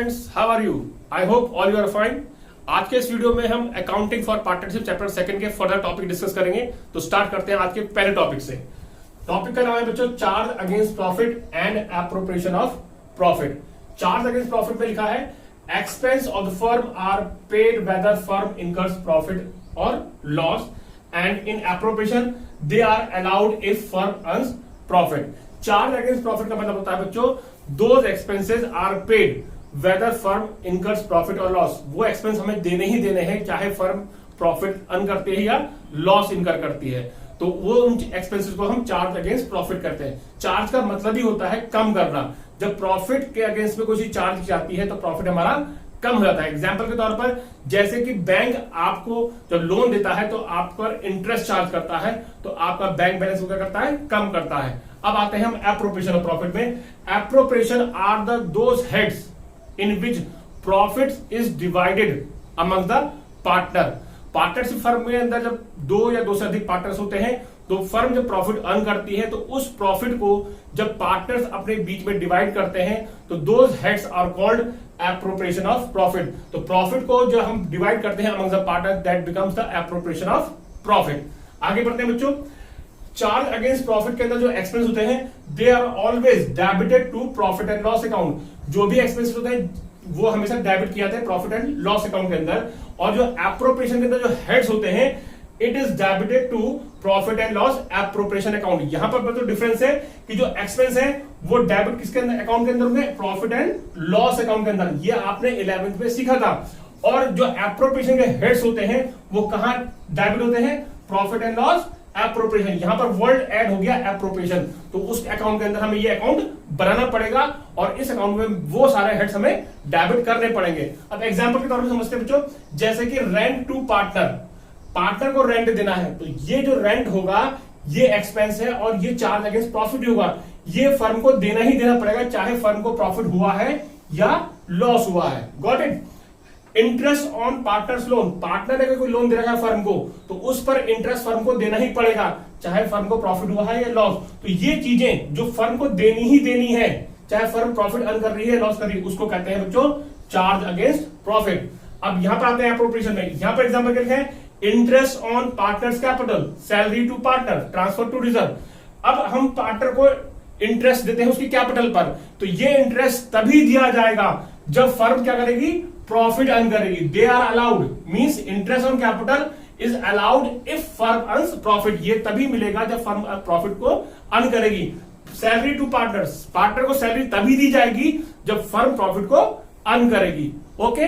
Friends, how are you? I hope all you are fine. आज के इस video में हम accounting for partnership chapter second के फर्दर टॉपिक डिस्कस करेंगे। तो स्टार्ट करते हैं आज के पहले टॉपिक से। टॉपिक का नाम है बच्चों charge against profit and appropriation of profit. Charge against profit में लिखा है expense of the firm are paid whether firm incurs profit और loss and in appropriation they are allowed if firm earns profit. Charge against profit का मतलब होता है बच्चों those expenses are paid whether firm incurs profit और loss. वो expense हमें देने ही देने हैं चाहे फर्म प्रॉफिट अर्न करती है या लॉस इनकर करती है। तो वो उन एक्सपेंसेस को हम चार्ज अगेंस्ट प्रॉफिट करते हैं। चार्ज का मतलब ही होता है कम करना। जब प्रॉफिट के अगेंस्ट में कोई चीज चार्ज की जाती है तो प्रॉफिट हमारा कम हो जाता है। एग्जाम्पल के तौर पर जैसे कि बैंक आपको जब लोन देता है तो आप पर इंटरेस्ट चार्ज करता है, तो आपका बैंक बैलेंस क्या करता है, कम करता है। अब आते हैं हम एप्रोप्रिएशन ऑफ प्रॉफिट में। Appropriation are the those heads in which profit is divided among the partner. Partnership firm में अंदर जब दो या दो से अधिक पार्टनर्स होते हैं तो फर्म जब प्रॉफिट अर्न करती है तो उस प्रॉफिट को जब पार्टनर्स अपने बीच में डिवाइड करते हैं तो those heads are called appropriation of profit. तो प्रॉफिट को जो हम डिवाइड करते हैं among the partner that becomes the appropriation of profit. आगे बढ़ते हैं बच्चों। चार्ज अगेंस्ट प्रॉफिट के अंदर जो एक्सपेंस होते हैं they are always debited to profit and loss account. जो भी एक्सपेंस होते हैं वो हमेशा डेबिट किया जाता है प्रॉफिट एंड लॉस अकाउंट के अंदर। और जो एप्रोप्रिएशन के अंदर जो हेड्स होते हैं it is debited to profit and loss appropriation account. यहां पर तो डिफरेंस है कि जो एक्सपेंस है वो डेबिट किसके अंदर, अकाउंट के अंदर होंगे, प्रॉफिट एंड लॉस अकाउंट के अंदर। ये आपने 11th में सीखा था। और जो एप्रोप्रिएशन के हेड्स होते हैं वो कहां डेबिट होते हैं, प्रॉफिट एंड लॉस एप्रोप्रिएशन। यहां पर वर्ड ऐड हो गया एप्रोप्रिएशन, तो उस अकाउंट के अंदर हमें ये अकाउंट बनाना पड़ेगा और इस अकाउंट में वो सारे हेड्स हमें डेबिट करने पड़ेंगे। अब एग्जांपल के तौर पर समझते हैं बच्चों, जैसे कि रेंट टू पार्टनर, पार्टनर को रेंट देना है तो ये जो रेंट होगा ये एक्सपेंस है और ये चार्ज अगेंस्ट प्रॉफिट होगा। ये फर्म को देना ही देना पड़ेगा चाहे फर्म को प्रॉफिट हुआ है या लॉस हुआ है। Got it. Interest on partners loan, partner ने कोई लोन दे रखा है फर्म को तो उस पर इंटरेस्ट फर्म को देना ही पड़ेगा चाहे फर्म को प्रॉफिट हुआ है या लॉस। तो ये चीजें जो फर्म को देनी ही देनी है चाहे फर्म प्रॉफिट अर्न कर रही है लॉस कर रही है उसको कहते हैं बच्चों चार्ज अगेंस्ट प्रॉफिट। अब यहां पर आते हैं एप्रोप्रिएशन में। यहां पर एग्जांपल क्या है, interest on partners capital, salary to partner, transfer to reserve. अब हम पार्टनर को इंटरेस्ट देते हैं उसकी कैपिटल पर, तो ये इंटरेस्ट तभी दिया जाएगा जब फर्म क्या करेगी, प्रॉफिट अर्न करेगी। They are allowed means interest on capital is allowed if firm earns profit. ये तभी मिलेगा जब फर्म प्रॉफिट को अर्न करेगी। सैलरी टू पार्टनर्स, पार्टनर को सैलरी तभी दी जाएगी जब फर्म प्रॉफिट को अर्न करेगी। Okay,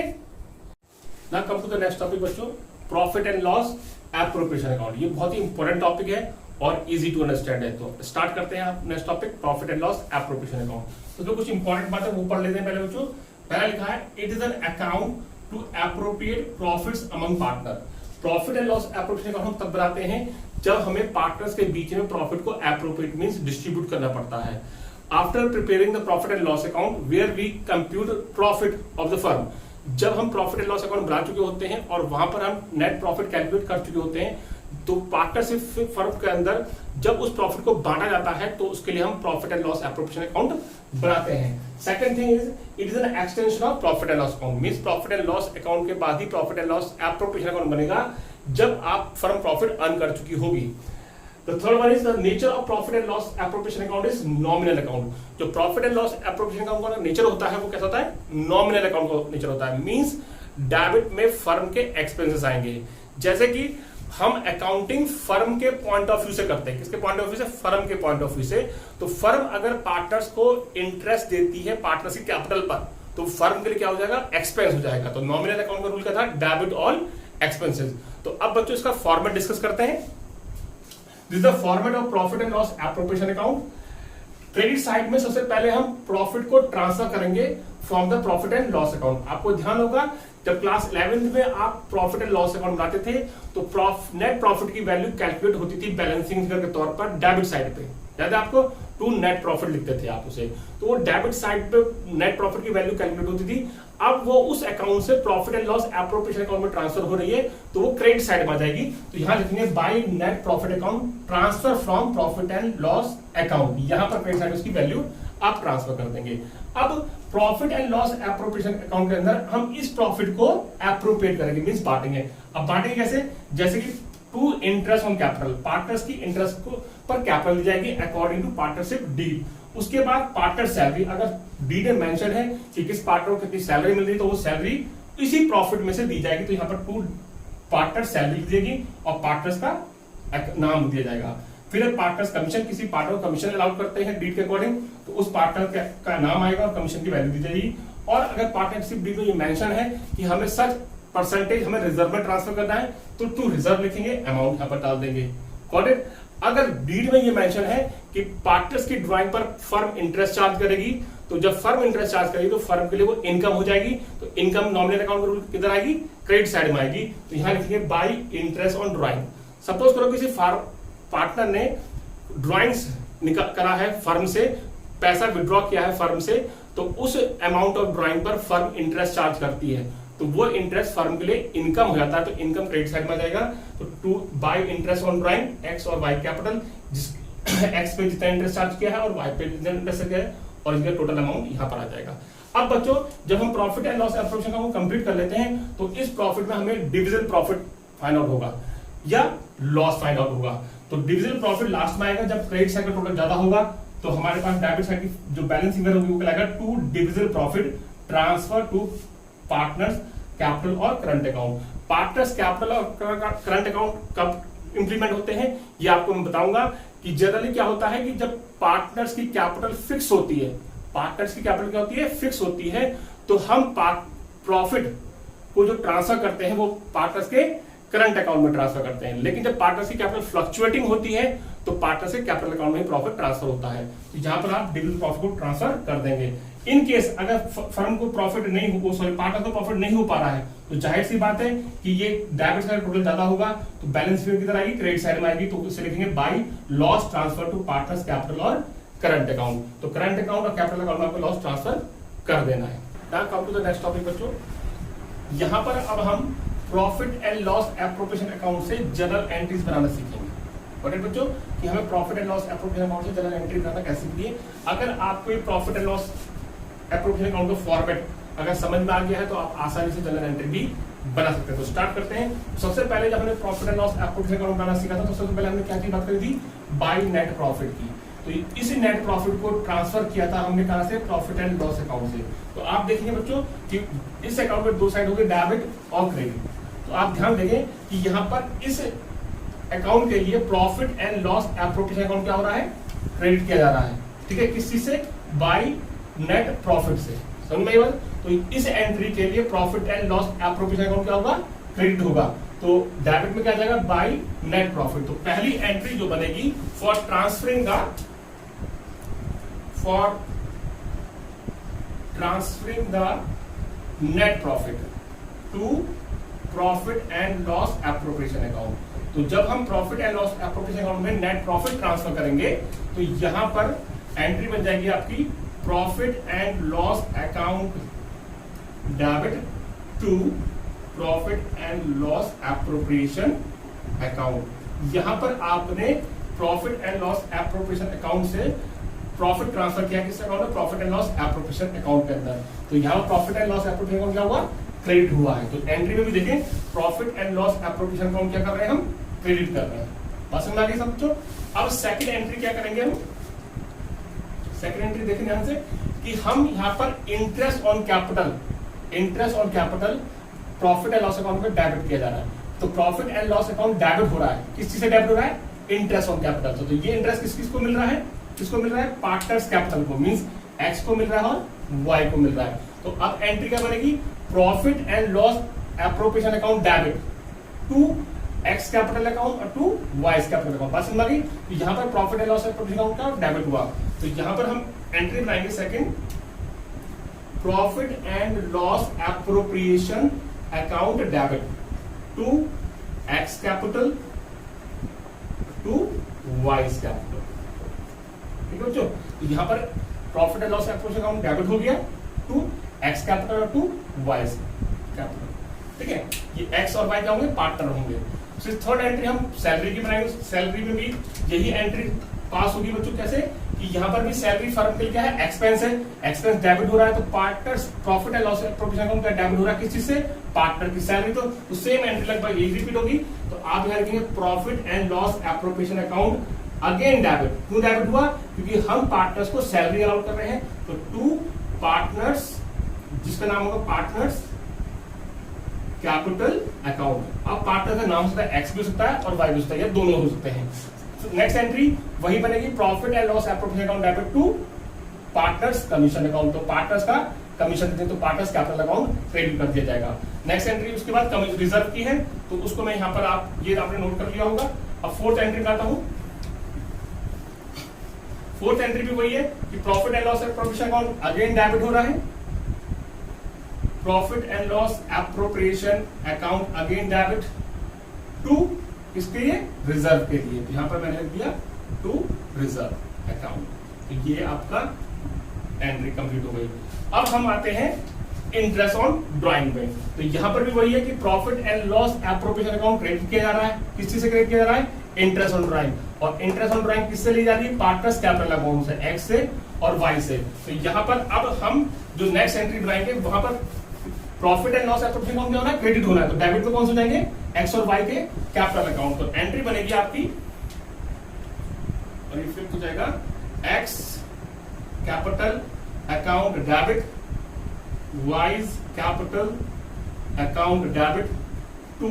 now come to the next topic बच्चों, profit and loss appropriation account. ये बहुत ही इंपॉर्टेंट टॉपिक है और इजी टू अंडरस्टैंड है। तो स्टार्ट करते हैं आप next topic profit and loss appropriation account. तो जो कुछ इंपॉर्टेंट बात है वो पढ़ लेते हैं पहले बच्चों। पहला लिखा है it is an account to appropriate profits among partner. Profit and loss appropriation account हम तब बनाते हैं जब हमें पार्टनर्स के बीच में प्रॉफिट को एप्रोप्रिएट मींस डिस्ट्रीब्यूट करना पड़ता है। After preparing the profit and loss account where we compute profit of the firm, जब हम प्रॉफिट एंड लॉस अकाउंट बना चुके होते हैं और वहां पर हम नेट प्रॉफिट कैलकुलेट कर चुके होते हैं तो पार्टनरशिप फर्म के अंदर जब उस प्रॉफिट को बांटा जाता है तो उसके लिए हम profit and loss appropriation account बनाते हैं। Second thing is it is an extension of profit and loss account means profit and loss account के बाद ही profit and loss appropriation account बनेगा जब आप फर्म प्रॉफिट अर्न कर चुकी होगी। The third one is the nature of profit and loss appropriation account is nominal account। जो profit and loss appropriation account का नेचर होता है वो कैसा होता है, nominal account का नेचर होता है। मींस डेबिट में फर्म के एक्सपेंसेस आएंगे। जैसे कि हम अकाउंटिंग फर्म के पॉइंट ऑफ व्यू से करते हैं। किसके पॉइंट ऑफ व्यू से, फर्म के पॉइंट ऑफ व्यू से। तो फर्म अगर पार्टनर्स को इंटरेस्ट देती है पार्टनर्स की कैपिटल पर तो फर्म के लिए क्या हो जाएगा, एक्सपेंस हो जाएगा। तो नॉमिनल अकाउंट का रूल क्या था, डेबिट ऑल एक्सपेंसेस। तो अब बच्चों इसका फॉर्मेट डिस्कस करते हैं। This is the format of profit and loss appropriation account. Credit side में सबसे पहले हम प्रॉफिट को ट्रांसफर करेंगे from the profit and loss account. आपको ध्यान होगा जब क्लास 11th में आप प्रॉफिट एंड लॉस अकाउंट बनाते थे तो नेट प्रॉफिट की वैल्यू कैलकुलेट होती थी बैलेंसिंग फिगर के तौर पर डेबिट साइड पे। याद है आपको, टू नेट प्रॉफिट लिखते थे आप उसे, तो वो डेबिट साइड पे नेट प्रॉफिट की वैल्यू कैलकुलेट होती थी। अब वो उस अकाउंट से profit and loss appropriation account में ट्रांसफर हो रही है तो वो क्रेडिट साइड में आ जाएगी। तो यहां लिखेंगे bye net profit account transfer from profit and loss account. यहां पर क्रेडिट साइड में उसकी वैल्यू आप ट्रांसफर कर देंगे। अब profit and loss appropriation account के अंदर हम इस प्रॉफिट को एप्रोप्रिएट करेंगे, मींस बांटेंगे। अब बांटेंगे कैसे? जैसे कि to interest on capital, partners की इंटरेस्ट को पर कैपिटल दी जाएगी अकॉर्डिंग टू पार्टनरशिप डीड। उसके बाद पार्टनर सैलरी, अगर डीड में मेंशन है कि किस पार्टनर को कितनी सैलरी मिल रही है तो वो सैलरी इसी प्रॉफिट में से दी जाएगी। तो यहाँ पर टू पार्टनर सैलरी दी जाएगी और पार्टनर्स का नाम दिया जाएगा। फिर पार्टनर्स कमीशन, किसी पार्टनर को कमीशन अलाउड करते हैं डीड के अकॉर्डिंग तो उस पार्टनर का नाम आएगा और कमीशन की वैल्यू दी जाएगी। और अगर पार्टनरशिप डीड में ये मेंशन है कि हमें सच परसेंटेज हमें रिजर्व में ट्रांसफर करना है तो टू रिजर्व लिखेंगे, अमाउंट यहाँ पर डाल देंगे। Got it? अगर डीड में ये मेंशन है कि पार्टनर्स की ड्राइंग पर फर्म इंटरेस्ट चार्ज करेगी तो जब फर्म इंटरेस्ट चार्ज करेगी तो फर्म के लिए वो इनकम हो जाएगी। तो इनकम नॉमिनल अकाउंट में रूल किधर आएगी? क्रेडिट साइड में आएगी। तो यहाँ लिखेंगे bye interest on drawing. Suppose करो किसी पार्टनर ने ड्राइंग्स करा है फर्म से, पैसा विड्रॉ किया है फर्म से, तो उस अमाउंट ऑफ ड्राइंग पर फर्म इंटरेस्ट चार्ज करती है तो वो इंटरेस्ट फर्म के लिए इनकम हो जाता है। तो इनकम क्रेडिट साइड में जाएगा। तो to by interest on drawing X और वाई कैपिटल, जिस एक्स पे जितना इंटरेस्ट चार्ज किया है और वाई पे जितना इंटरेस्ट किया है और इसका टोटल अमाउंट यहाँ पर आ जाएगा। अब बच्चों जब हम प्रॉफिट एंड लॉस एप्रोप्रिएशन को कंप्लीट कर लेते हैं तो इस प्रॉफिट में हमें डिविजन प्रॉफिट फाइंड आउट होगा या लॉस फाइंड आउट होगा। तो डिविजन प्रॉफिट लास्ट में आएगा जब क्रेडिट साइड का टोटल ज्यादा होगा तो हमारे पास डेबिट साइड की जो बैलेंस फिगर होगी वो कहलाएगा to division profit transfer to partners capital और करंट अकाउंट। पार्टनर्स कैपिटल और करंट अकाउंट कब इंप्लीमेंट होते हैं ये आपको मैं बताऊंगा कि जनरली क्या होता है कि जब पार्टनर्स की कैपिटल फिक्स होती है, पार्टनर्स की कैपिटल क्या होती है? फिक्स होती है। तो हम प्रॉफिट को जो ट्रांसफर करते हैं वो पार्टनर्स के करंट अकाउंट में ट्रांसफर करते हैं। लेकिन जब पार्टनर्स की कैपिटल फ्लक्चुएटिंग होती है तो पार्टनर्स के कैपिटल अकाउंट में ही प्रॉफिट ट्रांसफर होता है। तो जहां पर आप डिविडेंड प्रॉफिट को ट्रांसफर कर देंगे। इन केस अगर फर्म को प्रॉफिट नहीं हो, सॉरी पार्टनर को प्रॉफिट नहीं हो पा रहा है तो जाहिर सी बात है कि ये डेबिट साइड टोटल ज्यादा होगा तो बैलेंस शीट किधर आएगी? क्रेडिट साइड में आएगी। तो उसे लिखेंगे by loss transfer to partners capital और करंट अकाउंट। तो करंट अकाउंट और कैपिटल अकाउंट में आपको लॉस ट्रांसफर कर देना है। Now come to the next topic बच्चों। यहां पर अब हम profit and loss appropriation account से जनरल एंट्रीज बनाना सीखेंगे। बच्चों कि हमें profit and loss appropriation account से जनरल एंट्री बनाना कैसे सीखिए। अगर आपको ये profit and loss appropriation account का फॉर्मेट अगर समझ में आ गया है तो आप आसानी से जनरल एंट्री भी बना सकते हैं। तो स्टार्ट करते हैं। सबसे पहले जब हमने profit and loss appropriation account बनाना सीखा था तो सबसे पहले हमने क्या की बात करी थी? बाय नेट प्रॉफिट की। तो इस नेट प्रॉफिट को ट्रांसफर किया था हमने कहां से? प्रॉफिट एंड लॉस अकाउंट से। तो आप देखेंगे बच्चों कि इस अकाउंट में दो साइड हो गए, डेबिट और क्रेडिट। तो आप ध्यान देंगे कि यहाँ पर इस अकाउंट के लिए profit and loss appropriation account क्या हो रहा है? क्रेडिट किया जा रहा है। ठीक है, किस चीज से? बाय नेट प्रॉफिट से। समझ में? तो इस एंट्री के लिए profit and loss appropriation account क्या होगा? क्रेडिट होगा। तो डेबिट में क्या जाएगा? By net profit. तो पहली एंट्री जो बनेगी for transferring the net profit to profit and loss appropriation account. तो जब हम profit and loss appropriation account में नेट प्रॉफिट ट्रांसफर करेंगे तो यहां पर एंट्री बन जाएगी आपकी profit and loss account debit to profit and loss appropriation account. यहां पर आपने profit and loss appropriation account से प्रॉफिट ट्रांसफर किया किस अकाउंट में? Profit and loss appropriation account के अंदर। तो यहां profit and loss appropriation account क्या हुआ? क्रेडिट हुआ है। तो एंट्री में भी देखें profit and loss appropriation account क्या कर रहे हैं? हम क्रेडिट कर रहे हैं। बात समझ आ गई सबको? अब सेकंड एंट्री क्या करेंगे हम? सेकंड एंट्री देखें ध्यान से कि हम यहाँ पर interest on capital profit and loss account में डेबिट किया जा रहा है। तो profit and loss account debit हो रहा है। किस चीज से डेबिट हो रहा है? Interest on capital. तो ये इंटरेस्ट किसको मिल रहा है? किसको मिल रहा है? पार्टनर्स कैपिटल को, मींस एक्स को मिल रहा है और वाई को मिल रहा है। तो अब एंट्री क्या बनेगी? Profit and loss appropriation account debit to X capital account और टू वाई कैपिटल अकाउंट। बात समझ आ गई? तो यहाँ पर profit and loss appropriation account का डेबिट हुआ। तो यहाँ पर हम एंट्री बनाएंगे second, profit and loss appropriation account debit to X capital to Y capital. ठीक है बच्चों? तो यहाँ पर profit and loss appropriation account debit हो गया टू एक्स कैपिटल और टू वाई कैपिटल। ठीक है, ये एक्स और वाई क्या होंगे? पार्टनर होंगे। फिर थर्ड एंट्री हम सैलरी की बनाएंगे। सैलरी में भी यही एंट्री पास होगी बच्चों। कैसे? कि यहाँ पर भी सैलरी फर्म के लिए क्या है, एक्सपेंस है, एक्सपेंस डेबिट हो रहा है, तो partners profit and loss appropriation account का डेबिट हो रहा है किस चीज से, पार्टनर की सैलरी, तो सेम एंट्री लगभग यही रिपीट होगी। तो आप यहाँ लिखेंगे profit and loss appropriation account again debit. क्यों डेबिट हुआ, क्योंकि हम पार्टनर्स को सैलरी अलाउट कर रहे हैं, तो टू पार्टनर्स जिसका नाम होगा पार्टनर्स कैपिटल अकाउंट। अब पार्टनर का नाम होता है एक्स भी हो सकता है और वाई भी हो सकता है, या दोनों हो सकते हैं। नेक्स्ट एंट्री वही बनेगी, profit and loss appropriation account debit to partners commission account, तो पार्टनर्स का कमीशन देते हैं तो पार्टनर्स कैपिटल अकाउंट क्रेडिट कर दिया जाएगा। नेक्स्ट एंट्री उसके बाद रिजर्व की है, तो उसको मैं यहाँ पर आप ये आपने नोट कर लिया होगा। अब फोर्थ एंट्री लाता हूं। फोर्थ एंट्री भी वही है कि profit and loss appropriation account again debit हो रहा है, profit and loss appropriation account again debit to किसके लिए, रिजर्व के लिए, तो यहां पर मैंने लिख दिया टू रिजर्व अकाउंट। तो ये आपका एंट्री कंप्लीट हो गई। अब हम आते हैं इंटरेस्ट ऑन ड्राइंग में, तो यहां पर भी वही है कि profit and loss appropriation account credit किया जा रहा है, किस चीज से क्रेडिट किया जा रहा है, इंटरेस्ट ऑन ड्राइंग, और इंटरेस्ट ऑन ड्राइंग किससे ली जा रही है, पार्टनर्स कैपिटल अकाउंट से, एक्स से और वाई से। तो यहां पर अब हम जो नेक्स्ट एंट्री बनाएंगे वहां पर profit and loss appropriation account क्या होना है, क्रेडिट होना है, तो डेबिट में कौन से जाएंगे, एक्स और वाई के कैपिटल अकाउंट। तो एंट्री बनेगी आपकी और ये फ्लिप हो जाएगा, X capital account debit, Y's capital account debit to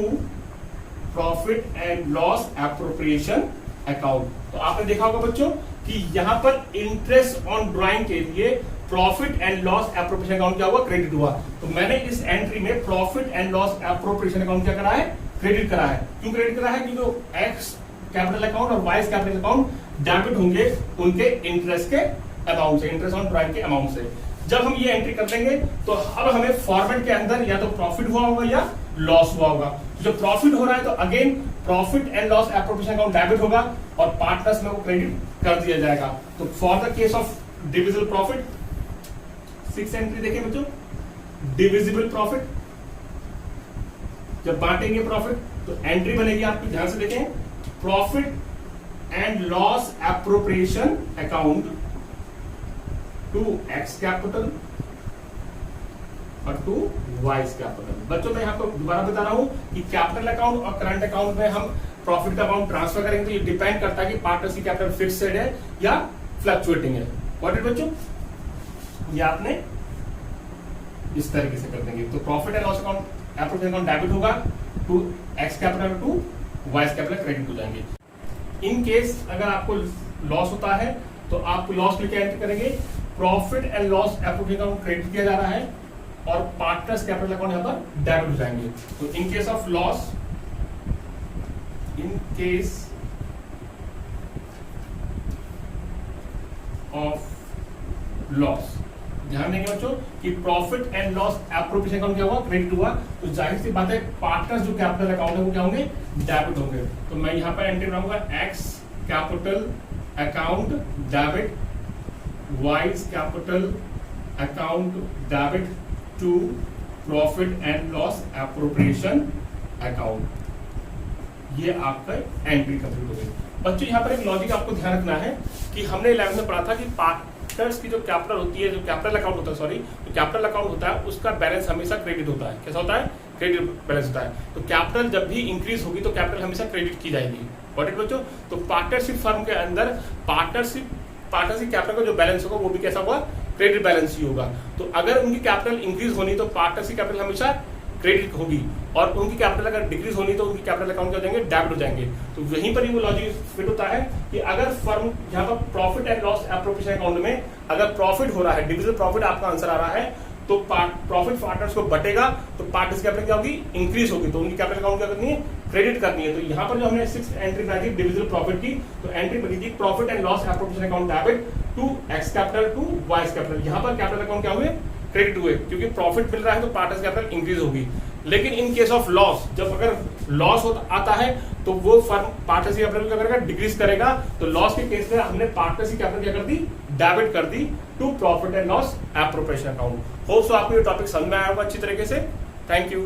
profit and loss appropriation account. तो आपने देखा होगा बच्चों कि यहां पर इंटरेस्ट ऑन ड्राइंग के लिए profit and loss appropriation account क्या हुआ, क्रेडिट हुआ। तो मैंने इस एंट्री में profit and loss appropriation account क्या करा है, क्रेडिट करा है। क्यों क्रेडिट करा है, क्योंकि एक्स कैपिटल अकाउंट और वाई कैपिटल अकाउंट डेबिट होंगे उनके इंटरेस्ट के अमाउंट से, इंटरेस्ट ऑन ड्राइंग के अमाउंट से। जब हम ये एंट्री कर देंगे तो अब हमें फॉर्मेट के अंदर या तो प्रॉफिट हुआ होगा या लॉस हुआ होगा। तो जब प्रॉफिट हो रहा है तो again profit and loss appropriation account debit होगा और पार्टनर्स में वो क्रेडिट कर दिया जाएगा। तो for the case of divisible profit, 6 entry देखें बच्चों, डिविजिबल प्रॉफिट, जब बांटेंगे प्रॉफिट तो एंट्री बनेगी आपकी, ध्यान से देखें, profit and loss appropriation account to X capital और टू वाइज कैपिटल। बच्चों मैं आपको दोबारा बता रहा हूं कि कैपिटल अकाउंट और करंट अकाउंट में हम प्रॉफिट का अमाउंट ट्रांसफर करेंगे, तो ये डिपेंड करता है कि पार्टनर्स की कैपिटल फिक्स्ड है या फ्लक्चुएटिंग है। व्हाट इट बच्चों, ये आपने इस तरीके से कर देंगे। तो profit and loss account appropriation account debit होगा to X capital to Y's capital credit हो जाएंगे। इन केस अगर आपको लॉस होता है तो आप लॉस लिखे एंट्री करेंगे, profit and loss appropriation account credit किया जा रहा है और पार्टनर्स कैपिटल अकाउंट यहां पर डेबिट हो जाएंगे। तो in case of loss, in case of loss, ध्यान देंगे बच्चों कि profit and loss appropriation account क्या हुआ, क्रेडिट हुआ, तो जाहिर सी बात है पार्टनर्स जो कैपिटल अकाउंट है वो क्या होंगे, डेबिट होंगे। तो मैं यहां पर एंट्री बनाऊंगा, X capital account debit, Y's capital account debit to profit and loss appropriation account. ये आपका एंट्री कंप्लीट हो गई। बच्चों यहाँ पर एक लॉजिक आपको ध्यान रखना है कि हमने 11th में पढ़ा था कि पार्टनर्स की जो कैपिटल होती है, जो कैपिटल अकाउंट होता है, सॉरी, जो कैपिटल अकाउंट होता है उसका बैलेंस हमेशा क्रेडिट होता है। कैसा होता है, क्रेडिट बैलेंस होता है। तो कैपिटल जब भी इंक्रीज होगी तो कैपिटल हमेशा क्रेडिट की जाएगी। बच्चों तो पार्टनरशिप फर्म के अंदर पार्टनरशिप कैपिटल का जो बैलेंस होगा वो भी कैसा होगा, क्रेडिट बैलेंस ही होगा। तो अगर उनकी कैपिटल इंक्रीज होनी तो पार्टनरशिप कैपिटल हमेशा क्रेडिट होगी, और उनकी कैपिटल अगर डिक्रीज होनी तो उनकी कैपिटल अकाउंट क्या हो जाएंगे, डेबिट हो जाएंगे। तो यहीं पर ही वो लॉजिक फिट होता है कि अगर फर्म यहाँ पर profit and loss appropriation account में अगर प्रॉफिट हो रहा है, डिविजिबल प्रॉफिट आपका आंसर आ रहा है, तो प्रॉफिट पार्टनर्स को बटेगा तो पार्टनर्स कैपिटल क्या होगी, इंक्रीज होगी, तो उनकी कैपिटल अकाउंट क्या करनी है, क्रेडिट करनी है। तो यहाँ पर जो हमने 6th एंट्री बनाई थी डिविजिबल प्रॉफिट की, तो एंट्री बनी थी profit and loss appropriation account debit to X capital to Y's capital. यहाँ पर कैपिटल अकाउंट क्या हुए, क्रेडिट हुए, क्योंकि प्रॉफिट मिल रहा है तो पार्टनर्स कैपिटल इंक्रीज होगी। लेकिन इन केस ऑफ लॉस, जब अगर लॉस आता है तो वो फर्म पार्टनरशिप कैपिटल क्या करेगा, डिक्रीज करेगा। तो लॉस के केस में हमने पार्टनरशिप कैपिटल क्या कर दी, डेबिट कर दी to profit and loss appropriation account. Hope so आपको ये टॉपिक समझ में आया होगा अच्छी तरीके से। Thank you.